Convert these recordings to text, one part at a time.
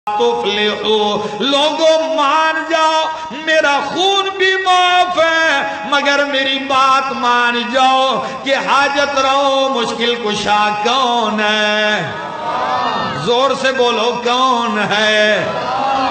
تفلحو، لوگوں مان جاؤ میرا خون بھی معاف ہے مگر میری بات مان جاؤ کہ حاجت رہو مشکل کشا کون ہے؟ زور سے بولو کون ہے؟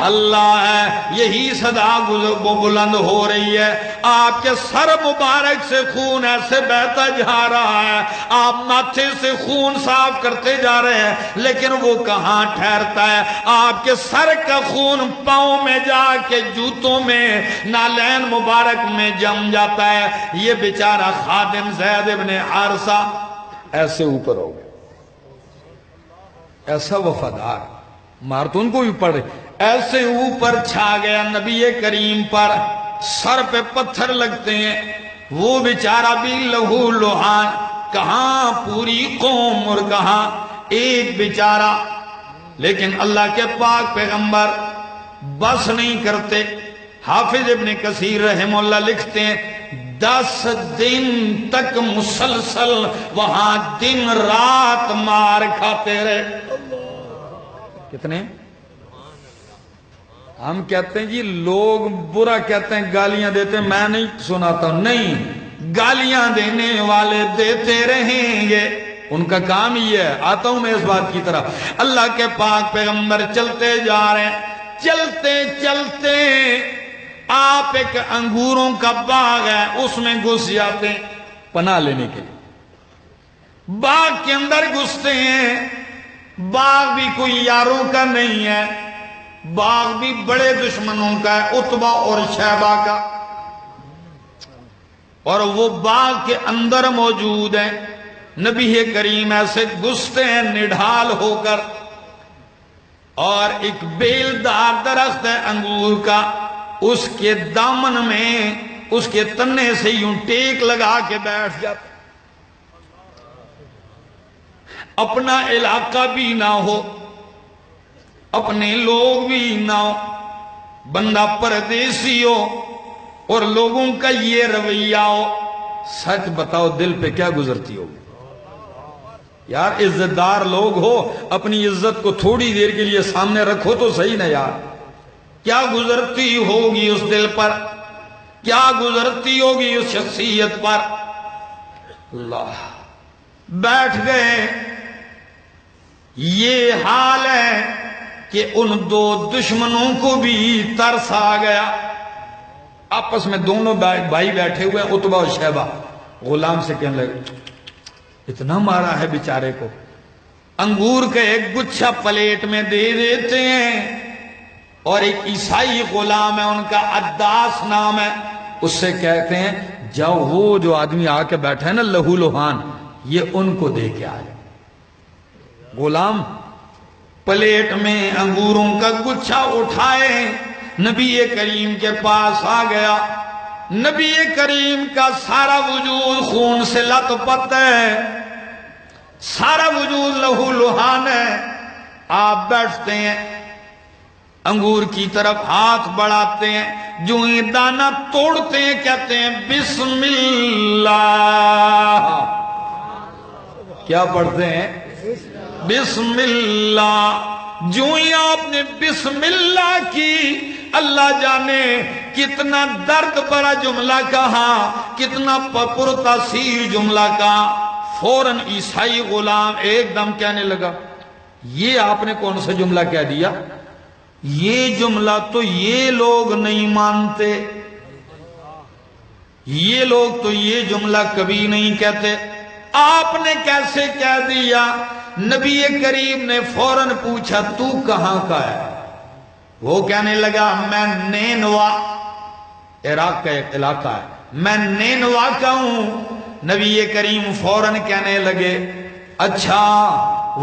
اللہ ہے۔ یہی صدا بلند ہو رہی ہے، آپ کے سر مبارک سے خون ایسے بہتا جا رہا ہے، آپ ماتھے سے خون صاف کرتے جا رہے ہیں لیکن وہ کہاں ٹھہرتا ہے؟ آپ کے سر کا خون پاؤں میں جا کے جوتوں میں نالین مبارک میں جم جاتا ہے۔ یہ بیچارہ خادم زید ابن حارثہ ایسے اوپر ہو گئے، ایسا وفادار، مار تو ان کو بھی پڑ رہی، ایسے اوپر چھا گیا نبی کریم پر، سر پہ پتھر لگتے ہیں، وہ بیچارہ بھی لہو لہان، کہاں پوری قوم اور کہاں ایک بیچارہ۔ لیکن اللہ کے پاک پیغمبر بس نہیں کرتے۔ حافظ ابن کثیر رحمہ اللہ لکھتے ہیں 10 دن تک مسلسل وہاں دن رات مار کھاتے رہے۔ کتنے؟ ہم کہتے ہیں جی لوگ برا کہتے ہیں، گالیاں دیتے ہیں، میں نہیں سناتا ہوں، نہیں، گالیاں دینے والے دیتے رہیں گے، ان کا کام یہ ہے۔ آتا ہوں میں اس بات کی طرف، اللہ کے پاک پیغمبر چلتے جا رہے ہیں، چلتے چلتے آپ ایک انگوروں کا باغ ہے اس میں گھس جاتے ہیں پناہ لینے کے لیے۔ باغ کے اندر گھستے ہیں، باغ بھی کوئی یاروں کا نہیں ہے، باغ بھی بڑے دشمنوں کا ہے، عتبہ اور شیبہ کا، اور وہ باغ کے اندر موجود ہے۔ نبی کریم ایسے گھستے ہیں نڈھال ہو کر، اور ایک بیلدار درخت ہے انگور کا، اس کے دامن میں اس کے تنے سے یوں ٹیک لگا کے بیٹھ جاتے، اپنا علاقہ بھی نہ ہو، اپنے لوگ بھی نہ ہو، بندہ پردیسی ہو اور لوگوں کا یہ رویہ ہو، سچ بتاؤ دل پہ کیا گزرتی ہوگی؟ یار عزت دار لوگ ہو، اپنی عزت کو تھوڑی دیر کے لیے سامنے رکھو تو صحیح نا یار، کیا گزرتی ہوگی اس دل پر، کیا گزرتی ہوگی اس شخصیت پر؟ اللہ، بیٹھ گئے۔ یہ حال ہے کہ ان دو دشمنوں کو بھی ترس آ گیا، آپس میں دونوں بھائی بیٹھے ہوئے عتبہ اور شیبہ، غلام سے کہنے لگے اتنا مارا ہے بیچارے کو، انگور کا ایک گچھا پلیٹ میں دے دیتے ہیں، اور ایک عیسائی غلام ہے ان کا عداس نام ہے، اس سے کہتے ہیں جاؤ وہ جو آدمی آ کے بیٹھا ہے نا لہو لہان، یہ ان کو دے کے آئے۔ غلام پلیٹ میں انگوروں کا گچھا اٹھائے نبی کریم کے پاس آ گیا، نبی کریم کا سارا وجود خون سے لت پت ہے، سارا وجود لہو لہان ہے، آپ بیٹھتے ہیں، انگور کی طرف ہاتھ بڑھاتے ہیں، جو ہی دانہ توڑتے ہیں کہتے ہیں بسم اللہ، کیا پڑھتے ہیں؟ بسم اللہ۔ جو ہی آپ نے بسم اللہ کی، اللہ جانے کتنا درد بھرا جملہ کہا، کتنا پرتاثیر جملہ کہا، فوراً عیسائی غلام ایک دم کہنے لگا یہ آپ نے کون سا جملہ کہہ دیا؟ یہ جملہ تو یہ لوگ نہیں مانتے، یہ لوگ تو یہ جملہ کبھی نہیں کہتے، آپ نے کیسے کہہ دیا؟ نبی کریم نے فوراً پوچھا تو کہاں کا ہے؟ وہ کہنے لگا میں نینوا، عراق کا ایک علاقہ ہے، میں نینوا کا ہوں۔ نبی کریم فوراً کہنے لگے اچھا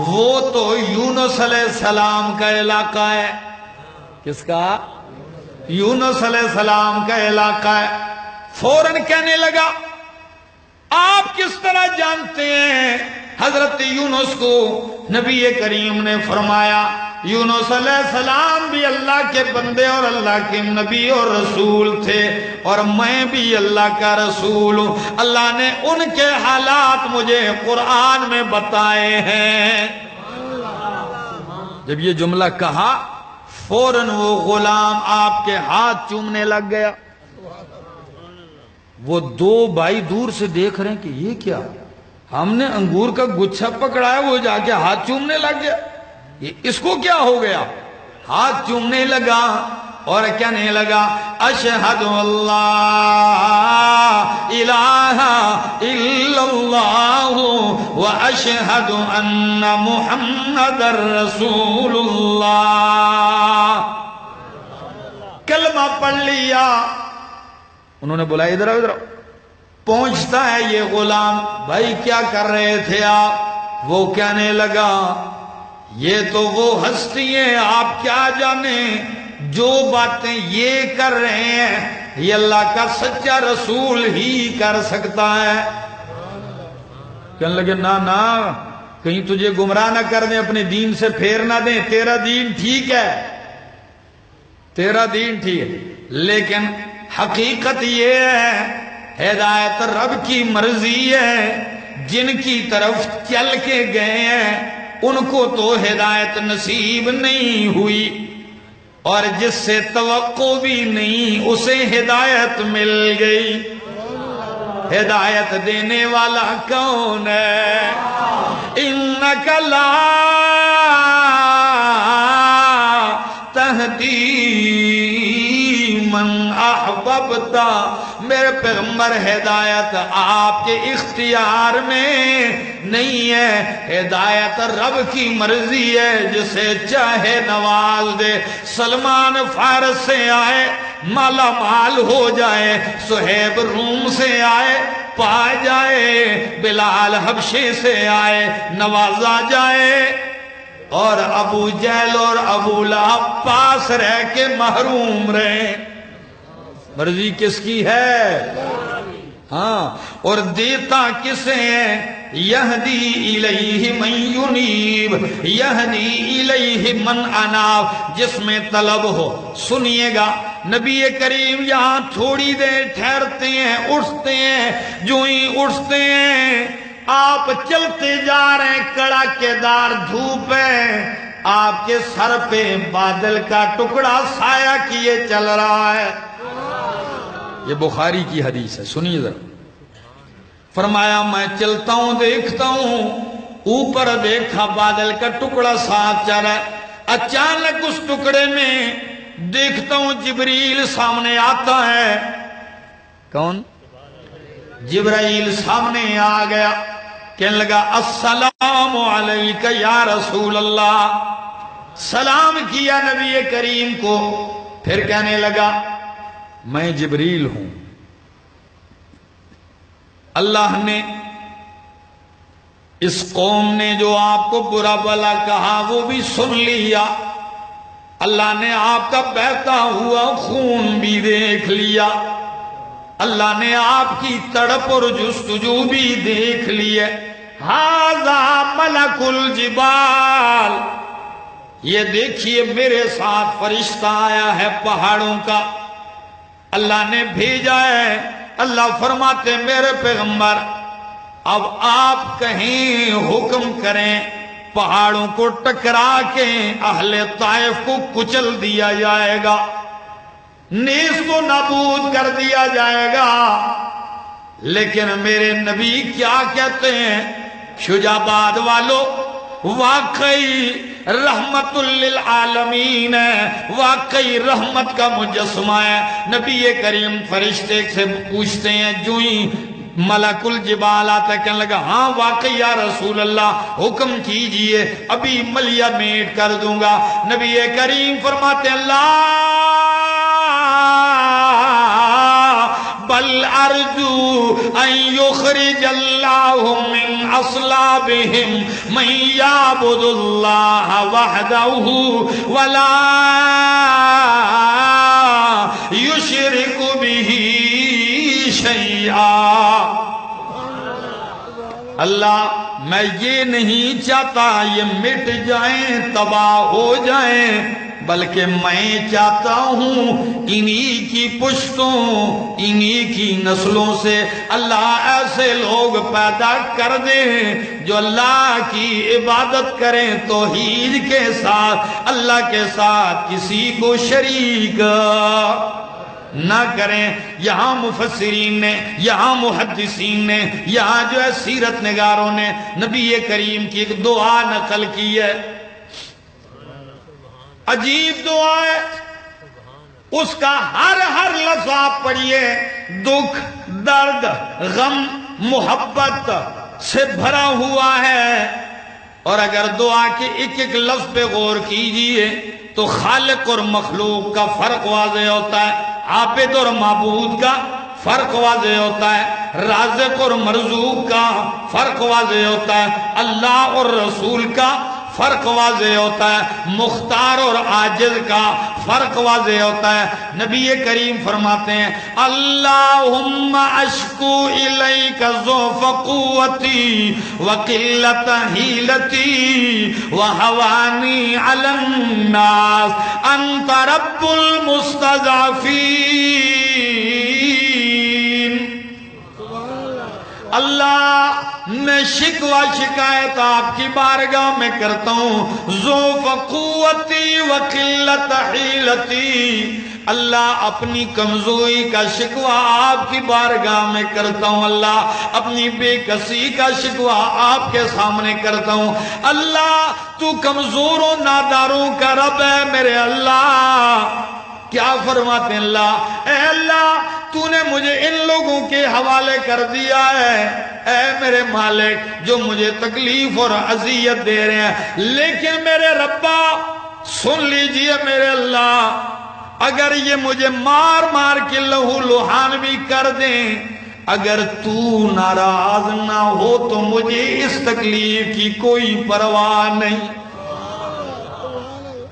وہ تو یونس علیہ السلام کا علاقہ ہے۔ کس کا؟ یونس علیہ السلام کا علاقہ ہے۔ فوراً کہنے لگا آپ کس طرح جانتے ہیں حضرت یونس کو؟ نبی کریم نے فرمایا یونس علیہ السلام بھی اللہ کے بندے اور اللہ کے نبی اور رسول تھے، اور میں بھی اللہ کا رسول ہوں، اللہ نے ان کے حالات مجھے قرآن میں بتائے ہیں۔ جب یہ جملہ کہا فوراً وہ غلام آپ کے ہاتھ چومنے لگ گیا. وہ دو بھائی دور سے دیکھ رہے ہیں کہ یہ کیا، ہم نے انگور کا گچھا پکڑا ہے، وہ جا کے ہاتھ چومنے لگ گیا، یہ اس کو کیا ہو گیا؟ ہاتھ چومنے لگا اور کہنے لگا اشہد اللہ الہ الا اللہ و اشہد ان محمد رسول اللہ. کلمہ پڑھ لیا. انہوں نے بولا ادھر ادھر. پہنچتا ہے یہ غلام، بھائی کیا کر رہے تھے آپ؟ وہ کہنے لگا یہ تو وہ ہستی ہیں آپ کیا جانیں، جو باتیں یہ کر رہے ہیں یہ اللہ کا سچا رسول ہی کر سکتا ہے. کہنے لگے نا کہیں تجھے گمراہ نہ کر دیں، اپنے دین سے پھیر نہ دیں، تیرا دین ٹھیک ہے، تیرا دین ٹھیک ہے. لیکن حقیقت یہ ہے ہدایت رب کی مرضی ہے، جن کی طرف چل کے گئے ہیں ان کو تو ہدایت نصیب نہیں ہوئی، اور جس سے توقع بھی نہیں اسے ہدایت مل گئی. ہدایت دینے والا کون ہے؟ انک لا تہدی من احببتا. میرے پیغمبر ہدایت آپ کے اختیار میں نہیں ہے، ہدایت رب کی مرضی ہے، جسے چاہے نواز دے. سلمان فارس سے آئے مالا مال ہو جائے، سہیب روم سے آئے پا جائے، بلال حبشے سے آئے نوازا جائے، اور ابو جہل اور ابو لہب پاس رہ کے محروم رہے. مرضی کس کی ہے؟ ہاں. اور دیتا کسے ہے؟ یہدی الیہ من ینیب، یہدی الیہ من اناب. جس میں طلب ہو. سنیے گا نبی کریم یہاں تھوڑی دیر ٹھہرتے ہیں، اٹھتے ہیں. جو ہی اٹھتے ہیں آپ چلتے جا رہے ہیں، کڑاکے دار دھوپ ہے، آپ کے سر پہ بادل کا ٹکڑا سایہ کیے چل رہا ہے. یہ بخاری کی حدیث ہے، سنیے ذرا. فرمایا میں چلتا ہوں دیکھتا ہوں، اوپر دیکھا بادل کا ٹکڑا ساتھ چل رہا ہے. اچانک اس ٹکڑے میں دیکھتا ہوں جبریل سامنے آتا ہے. کون؟ جبرائیل سامنے آ گیا. کہنے لگا السلام علیکہ یا رسول اللہ. سلام کیا نبی کریم کو. پھر کہنے لگا میں جبریل ہوں، اللہ نے اس قوم نے جو آپ کو برا بلا کہا وہ بھی سن لیا، اللہ نے آپ کا بہتا ہوا خون بھی دیکھ لیا، اللہ نے آپ کی تڑپ اور جستجو بھی دیکھ لی ہے. ھذا ملک الجبال، یہ دیکھیے میرے ساتھ فرشتہ آیا ہے پہاڑوں کا، اللہ نے بھیجا ہے. اللہ فرماتے میرے پیغمبر اب آپ کہیں حکم کریں، پہاڑوں کو ٹکرا کے اہل طائف کو کچل دیا جائے گا، نیست و نابود کر دیا جائے گا. لیکن میرے نبی کیا کہتے ہیں؟ شجاباد والو واقعی رحمت للعالمین ہے، واقعی رحمت کا مجسمہ ہے. نبی کریم فرشتے سے پوچھتے ہیں، جو ہی ملک الجبال آتا ہے کہنے لگا ہاں واقعی یا رسول اللہ حکم کیجئے، ابھی ملیہ میٹ کر دوں گا. نبی کریم فرماتے ہیں اللہ بل ارجو ان یخرج اللہ من اصلابہم من یعبد اللہ وحدہ ولا یشرک بہ شیئا. اللہ میں یہ نہیں چاہتا یہ مٹ جائیں، تباہ ہو جائیں، بلکہ میں چاہتا ہوں انہی کی پشتوں انہی کی نسلوں سے اللہ ایسے لوگ پیدا کر دیں جو اللہ کی عبادت کریں توحید کے ساتھ، اللہ کے ساتھ کسی کو شریک نہ کریں۔ یہاں مفسرین نے، یہاں محدثین نے، یہاں جو ہے سیرت نگاروں نے نبی کریم کی ایک دعا نقل کی ہے، عجیب دعا ہے، اس کا ہر لفظ آپ پڑھیے دکھ، درد، غم، محبت سے بھرا ہوا ہے، اور اگر دعا کے ایک لفظ پہ غور کیجئے تو خالق اور مخلوق کا فرق واضح ہوتا ہے، عابد اور معبود کا فرق واضح ہوتا ہے، رازق اور مرزوق کا فرق واضح ہوتا ہے، اللہ اور رسول کا فرق واضح ہوتا ہے، مختار اور عاجز کا فرق واضح ہوتا ہے۔ نبی کریم فرماتے ہیں اللہم اشکو الیک ضعف قوتی وقلت حیلتی وہوانی علی الناس انت رب المستضعفین۔ اللہ میں شکوہ شکایت آپ کی بارگاہ میں کرتا ہوں، ضعف قوتی وقلت حیلتی، اللہ اپنی کمزوری کا شکوہ آپ کی بارگاہ میں کرتا ہوں، اللہ اپنی بے کسی کا شکوہ آپ کے سامنے کرتا ہوں۔ اللہ تو کمزوروں ناداروں کا رب ہے میرے اللہ۔ کیا فرماتے ہیں اللہ، اے اللہ تو نے مجھے ان لوگوں کے حوالے کر دیا ہے، اے میرے مالک جو مجھے تکلیف اور اذیت دے رہے ہیں، لیکن میرے ربا سن لیجئے میرے اللہ، اگر یہ مجھے مار مار کے لہو لہان بھی کر دیں، اگر تو ناراض نہ ہو تو مجھے اس تکلیف کی کوئی پرواہ نہیں،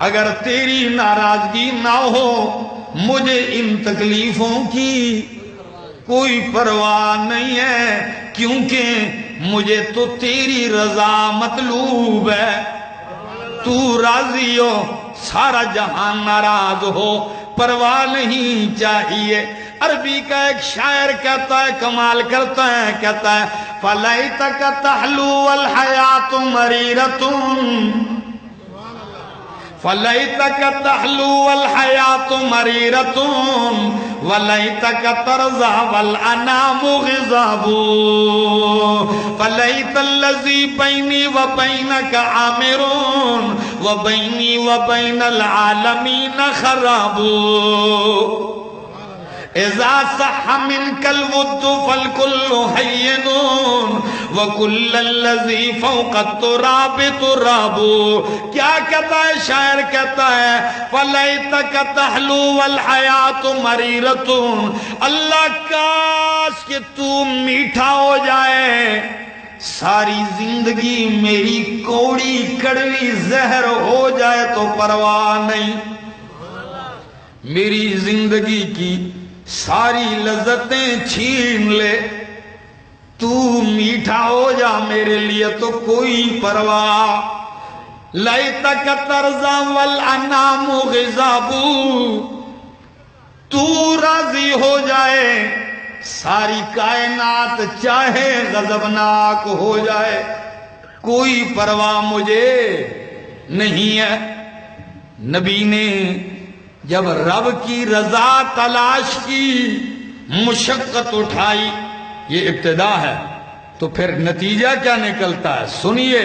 اگر تیری ناراضگی نہ ہو مجھے ان تکلیفوں کی کوئی پرواہ نہیں ہے، کیونکہ مجھے تو تیری رضا مطلوب ہے، تو راضی ہو سارا جہان ناراض ہو پرواہ نہیں چاہیے۔ عربی کا ایک شاعر کہتا ہے، کمال کرتا ہے، کہتا ہے فَلَيْتَكَ تَحْلُو وَالْحَيَاةُ مَرِيرَةٌ فَلَيْتَكَ تَحْلُو وَالْحَيَاةُ مَرِيرَةٌ وَلَيْتَكَ تَرْضَى وَالْأَنَامُ غِضَابٌ فَلَيْتَ الَّذِي بَيْنِي وَبَيْنَكَ عَامِرٌ وَبَيْنِي وَبَيْنَ الْعَالَمِينَ خَرَابٌ اذا صح منك الود فالكل هين وكل الذي فوق التراب تراب۔ کیا کہتا ہے شاعر، کہتا ہے فَلَيْتَكَ تَحْلُو وَالْحَيَاةُ مَرِيرَةٌ، اللہ کاش کہ تو میٹھا ہو جائے، ساری زندگی میری کوڑی کڑوی زہر ہو جائے تو پرواہ نہیں، میری زندگی کی ساری لذتیں چھین لے، تو میٹھا ہو جا میرے لیے تو کوئی پرواہ۔ لَيْتَكَ تَرْضَى وَالْأَنَامُ غِضَابٌ، تو راضی ہو جائے ساری کائنات چاہے غضبناک ہو جائے، کوئی پرواہ مجھے نہیں ہے۔ نبی نے جب رب کی رضا تلاش کی، مشقت اٹھائی، یہ ابتدا ہے، تو پھر نتیجہ کیا نکلتا ہے سنیے۔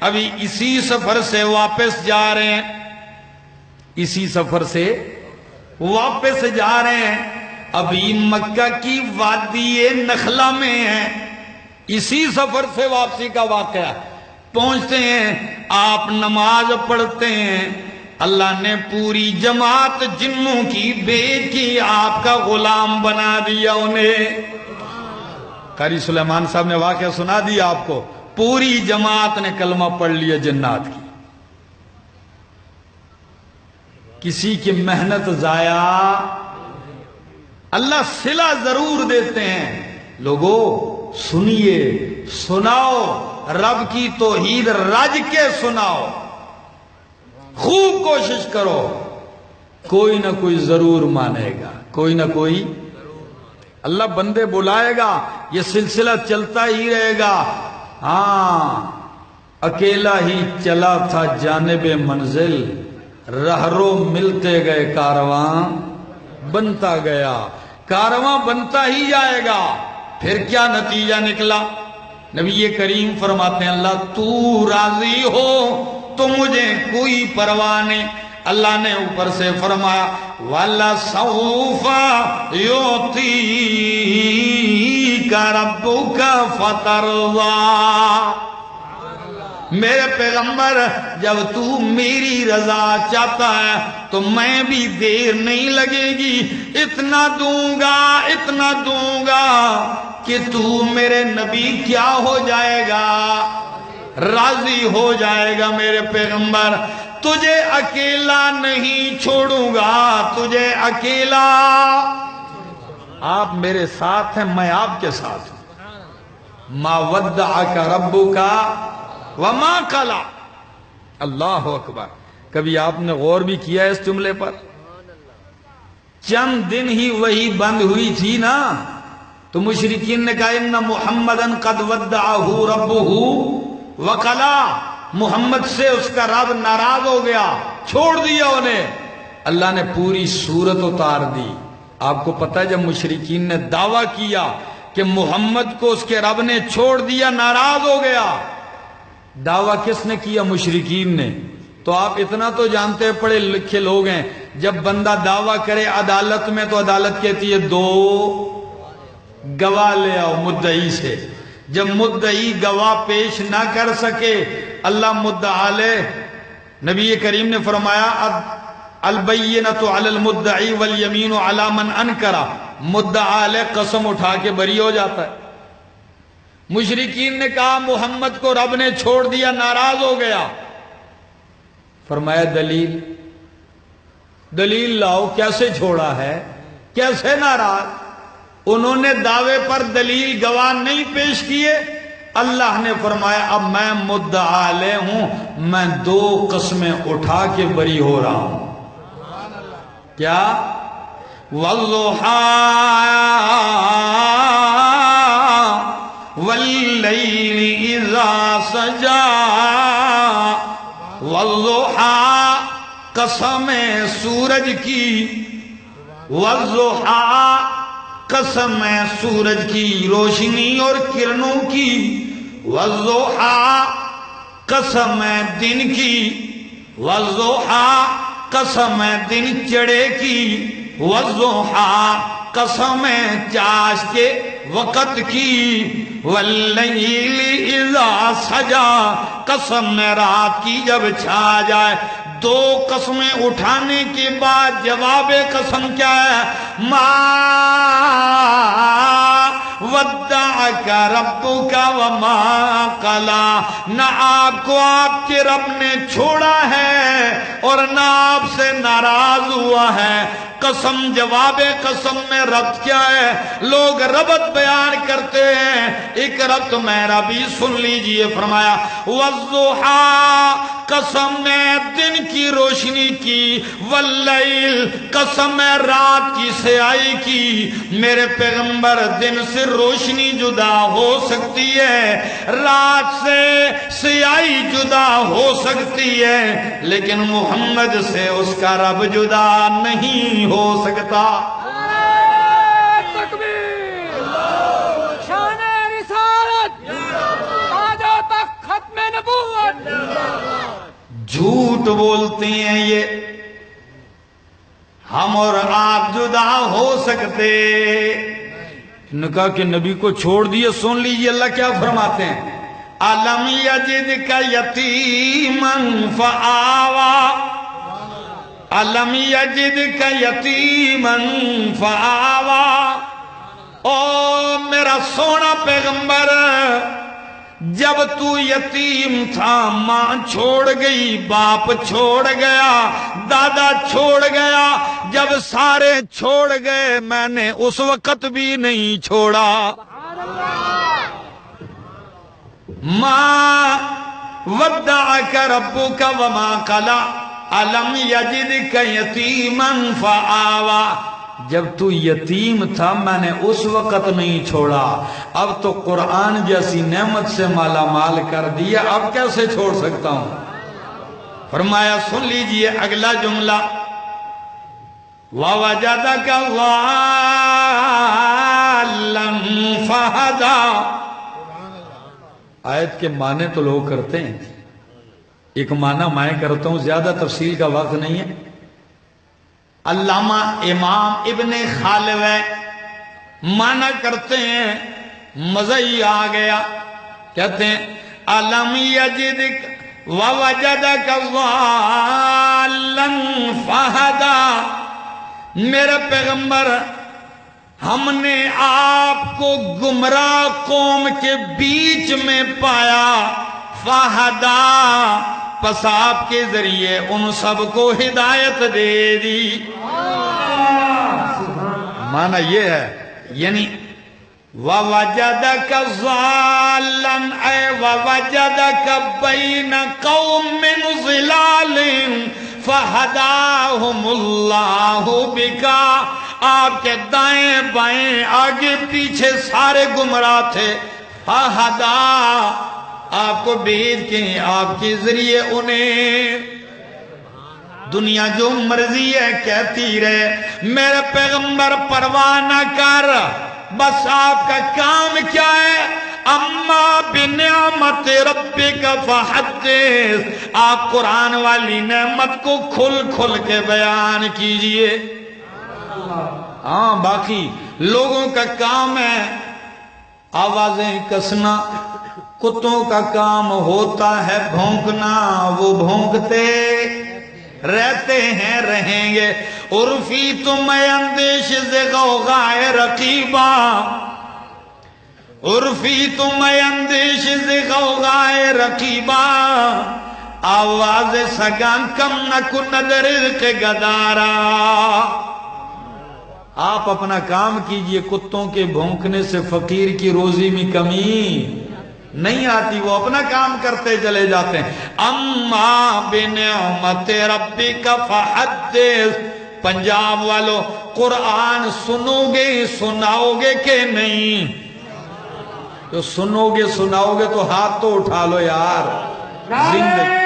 ابھی اسی سفر سے واپس جا رہے ہیں، اسی سفر سے واپس جا رہے ہیں، ابھی مکہ کی وادی نخلا میں ہیں، اسی سفر سے واپسی کا واقعہ۔ پہنچتے ہیں، آپ نماز پڑھتے ہیں، اللہ نے پوری جماعت جنوں کی بھیج کی، آپ کا غلام بنا دیا انہیں۔ قاری سلیمان صاحب نے واقعہ سنا دیا آپ کو، پوری جماعت نے کلمہ پڑھ لیا جنات کی، کسی کی محنت ضائع، اللہ صلہ ضرور دیتے ہیں۔ لوگو سنیے، سناؤ، رب کی توحید رج کے سناؤ، خوب کوشش کرو، کوئی نہ کوئی ضرور مانے گا، کوئی نہ کوئی اللہ بندے بلائے گا، یہ سلسلہ چلتا ہی رہے گا۔ ہاں اکیلا ہی چلا تھا جانب منزل، رہرو ملتے گئے کارواں بنتا گیا، کارواں بنتا ہی جائے گا۔ پھر کیا نتیجہ نکلا؟ نبی کریم فرماتے ہیں اللہ تو راضی ہو تو مجھے کوئی پرواہ نہیں۔ اللہ نے اوپر سے فرمایا وَلَسَوْفَ يُعْطِيكَ رَبُّكَ فَتَرْضَىٰ۔ میرے پیغمبر جب تو میری رضا چاہتا ہے تو میں بھی دیر نہیں لگے گی، اتنا دوں گا کہ تو میرے نبی کیا ہو جائے گا، راضی ہو جائے گا۔ میرے پیغمبر تجھے اکیلا نہیں چھوڑوں گا، تجھے اکیلا، آپ میرے ساتھ ہیں، میں آپ کے ساتھ ہوں۔ ما ودعک ربک وما قلع۔ اللہ اکبر۔ کبھی آپ نے غور بھی کیا اس جملے پر؟ چند دن ہی وہی بند ہوئی تھی نا تو مشرکین نے کہا ان محمدن قد ودعہ ربہ وقلع، محمد سے اس کا رب ناراض ہو گیا، چھوڑ دیا انہیں۔ اللہ نے پوری سورت اتار دی۔ آپ کو پتہ ہے جب مشرکین نے دعویٰ کیا کہ محمد کو اس کے رب نے چھوڑ دیا، ناراض ہو گیا، دعویٰ کس نے کیا؟ مشرکین نے۔ تو آپ اتنا تو جانتے ہیں، پڑھے لکھے لوگ ہیں، جب بندہ دعویٰ کرے عدالت میں تو عدالت کہتی ہے 2 گواہ لے آؤ مدعی سے۔ جب مدعی گواہ پیش نہ کر سکے اللہ مدعا لے، نبی کریم نے فرمایا البینۃ علی المدعی والیمین علی من انکر، مدعا لے قسم اٹھا کے بری ہو جاتا ہے۔ مشرکین نے کہا محمد کو رب نے چھوڑ دیا، ناراض ہو گیا۔ فرمایا دلیل لاؤ، کیسے چھوڑا ہے، کیسے ناراض؟ انہوں نے دعوے پر دلیل گواہ نہیں پیش کیے۔ اللہ نے فرمایا اب میں مدعا لے ہوں، میں 2 قسمیں اٹھا کے بری ہو رہا ہوں۔ کیا؟ والضحیٰ واللیل اذا سجا، والضحیٰ قسم سورج کی، والضحیٰ قسم سورج کی روشنی اور کرنوں کی، والضحیٰ قسم دن کی، والضحیٰ قسم دن چڑھے کی، والضحیٰ قسم چاش کے وقت کی، واللیل اذا سجا قسم رات کی جب چھا جائے۔ 2 قسمیں اٹھانے کے بعد جواب قسم کیا ہے؟ ما ودعک ربک وما قلع، نہ آپ کو آپ کے رب نے چھوڑا ہے اور نہ آپ سے ناراض ہوا ہے۔ قسم جواب قسم میں ربط کیا ہے؟ لوگ ربط بیان کرتے ہیں، ایک ربط میرا بھی سن لیجئے۔ فرمایا والضحیٰ قسم میں دن کی روشنی کی، واللیل قسم میں رات کی سیاہی کی۔ میرے پیغمبر دن سے روشنی جدا ہو سکتی ہے، رات سے سیاہی جدا ہو سکتی ہے، لیکن محمد سے اس کا رب جدا نہیں ہو سکتا۔ تکبیر، شان رسالت، آجا تک ختم نبوت۔ جھوٹ بولتے ہیں یہ، ہم اور آپ جدا ہو سکتے؟ نے کہا کہ نبی کو چھوڑ دیے۔ سن لیجئے اللہ کیا فرماتے ہیں، أَلَمْ يَجِدْكَ يَتِيمًا فَآوَى، أَلَمْ يَجِدْكَ يَتِيمًا فَآوَى۔ او میرا سونا پیغمبر، جب تو یتیم تھا، ماں چھوڑ گئی، باپ چھوڑ گیا، دادا چھوڑ گیا، جب سارے چھوڑ گئے میں نے اس وقت بھی نہیں چھوڑا۔ ما ودعک ربک وما قلع، الم یجدک یتیمن فآوا، جب تو یتیم تھا میں نے اس وقت نہیں چھوڑا، اب تو قرآن جیسی نعمت سے مالا مال کر دیا، اب کیسے چھوڑ سکتا ہوں؟ فرمایا سن لیجئے اگلا جملہ، وَوَجَدَكَ ضَالًّا فَهَدَىٰ۔ آیت کے معنی تو لوگ کرتے ہیں، ایک معنی میں کرتا ہوں، زیادہ تفصیل کا وقت نہیں ہے۔ علامہ امام ابن خالوہ معنی کرتے ہیں، مزہ ہی آ گیا، کہتے ہیں الم یجدک ووجدک ضالا فہدا، میرے پیغمبر ہم نے آپ کو گمراہ قوم کے بیچ میں پایا، فہدا، پس آپ کے ذریعے ان سب کو ہدایت دے دی۔ معنی یہ ہے، یعنی وَوَجَدَكَ ضَالًّا اے وَوَجَدَكَ بَيْنَ قَوْمٍ ظِلَالٍ فَهَدَاهُمُ اللَّهُ بِكَ، آپ کے دائیں بائیں آگے پیچھے سارے گمراہ تھے، فَهَدَا، آپ کو بھیج کے آپ کے ذریعے انہیں دنیا جو مرضی ہے کہتی رہے، میرے پیغمبر پرواہ نہ کر، بس آپ کا کام کیا ہے، اما بنعمت ربک فحدث، آپ قرآن والی نعمت کو کھل کھل کے بیان کیجئے۔ ہاں باقی لوگوں کا کام ہے آوازیں کسنا، کتوں کا کام ہوتا ہے بھونکنا، وہ بھونکتے رہتے ہیں رہیں گے۔ عرفی تم اندیش ز غوغائے رقیبا، عرفی تم اندیش ز غوغائے رقیبا، آواز سگان کم نہ کند رزق گدارا۔ آپ اپنا کام کیجئے، کتوں کے بھونکنے سے فقیر کی روزی میں کمی نہیں آتی، وہ اپنا کام کرتے چلے جاتے ہیں۔ اما بنعمت ربک فحدث، پنجاب والو قرآن سنو گے سناؤ گے کہ نہیں؟ جو سنو گے سناؤ گے تو ہاتھ تو اٹھا لو یار۔ زندگی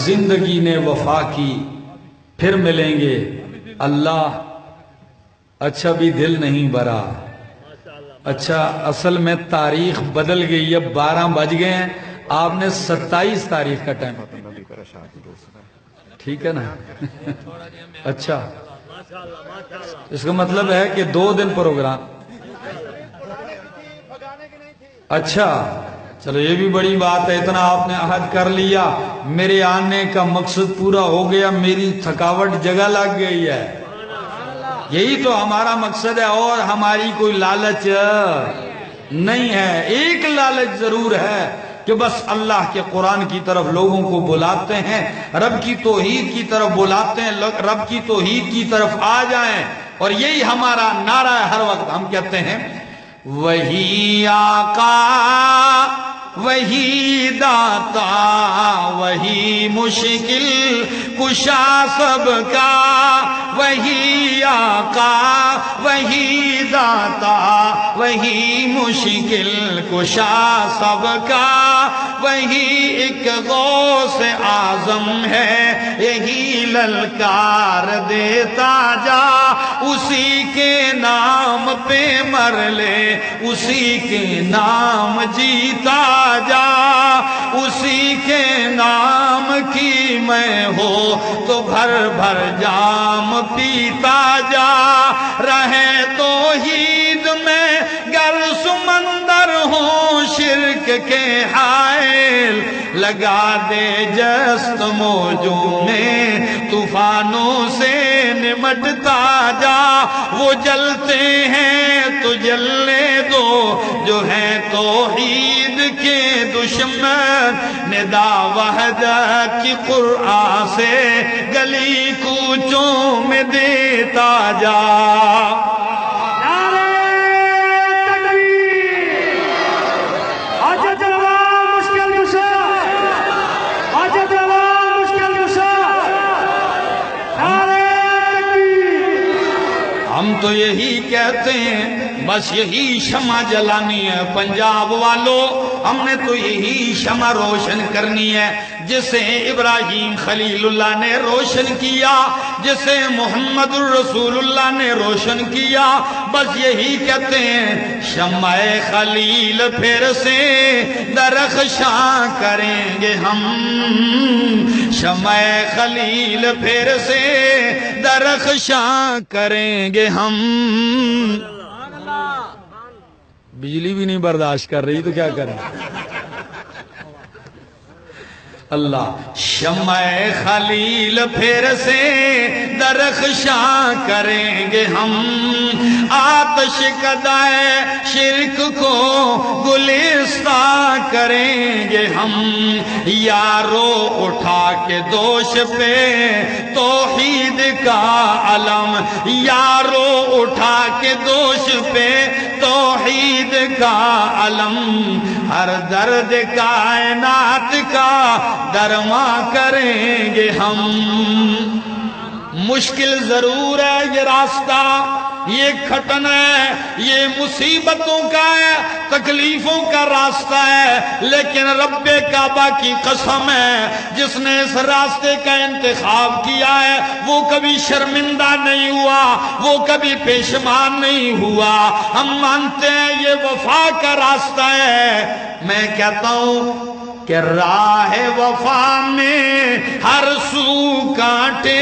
زندگی نے وفا کی، پھر ملیں گے اللہ۔ اچھا بھی دل نہیں بھرا، اچھا اصل میں تاریخ بدل گئی، اب 12 بج گئے ہیں، آپ نے 27 تاریخ کا ٹائم، ٹھیک ہے نا؟ اچھا اس کا مطلب ہے کہ 2 دن پروگرام، اچھا چلو یہ بھی بڑی بات ہے، اتنا آپ نے عہد کر لیا، میرے آنے کا مقصد پورا ہو گیا، میری تھکاوٹ جگہ لگ گئی ہے، یہی تو ہمارا مقصد ہے، اور ہماری کوئی لالچ نہیں ہے۔ ایک لالچ ضرور ہے کہ بس اللہ کے قرآن کی طرف لوگوں کو بلاتے ہیں، رب کی توحید کی طرف بلاتے ہیں، رب کی توحید کی طرف آ جائیں، اور یہی ہمارا نعرہ ہے، ہر وقت ہم کہتے ہیں وہی آقا وہی داتا وہی مشکل کشا سب کا، وہی آقا وہی داتا وہی مشکل کشا سب کا، وہی ایک غوث اعظم ہے یہی للکار دیتا جا، اسی کے نام پہ مر لے اسی کے نام جیتا جا، اسی کے نام کی میں ہو تو بھر بھر جام پیتا جا، رہے توحید میں گر سمندر ہوں شرک کے حائل، لگا دے جست موجوں میں طوفانوں سے نمٹتا جا، وہ جلتے ہیں تو جلنے دو جو ہیں توحید کے دشمن، ندا وحدت کی قرآن سے گلی کوچوں میں دیتا جا ہم تو یہی کہتے ہیں بس یہی شمع جلانی ہے پنجاب والوں ہم نے تو یہی شمع روشن کرنی ہے جسے ابراہیم خلیل اللہ نے روشن کیا جسے محمد الرسول اللہ نے روشن کیا بس یہی کہتے ہیں شمع خلیل پھر سے درخشاں کریں گے ہم شمع خلیل پھر سے درخشاں کریں گے ہم بجلی بھی نہیں برداشت کر رہی تو کیا کریں اللہ شمع خلیل پھر سے درخشاں کریں گے ہم آتش کدائے شرک کو گلستہ کریں گے ہم یارو اٹھا کے دوش پہ توحید کا علم یارو اٹھا کے دوش پہ توحید کا علم ہر درد کائنات کا درما کریں گے ہم مشکل ضرور ہے یہ راستہ یہ کھٹن ہے یہ مصیبتوں کا ہے تکلیفوں کا راستہ ہے لیکن رب کعبہ کی قسم ہے جس نے اس راستے کا انتخاب کیا ہے وہ کبھی شرمندہ نہیں ہوا وہ کبھی پیشمان نہیں ہوا ہم مانتے ہیں یہ وفا کا راستہ ہے میں کہتا ہوں کہ راہ وفا میں ہر سو کانٹے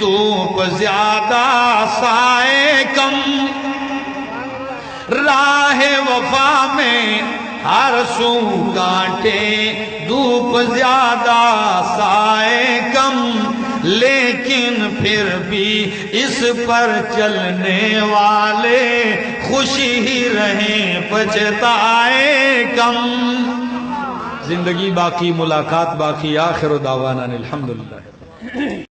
دھوپ زیادہ سائے کم راہ وفا میں ہر سو کانٹے دھوپ زیادہ سائے کم لیکن پھر بھی اس پر چلنے والے خوش ہی رہیں پچھتائے کم زندگی باقی ملاقات باقی آخر دعوانا الحمدللہ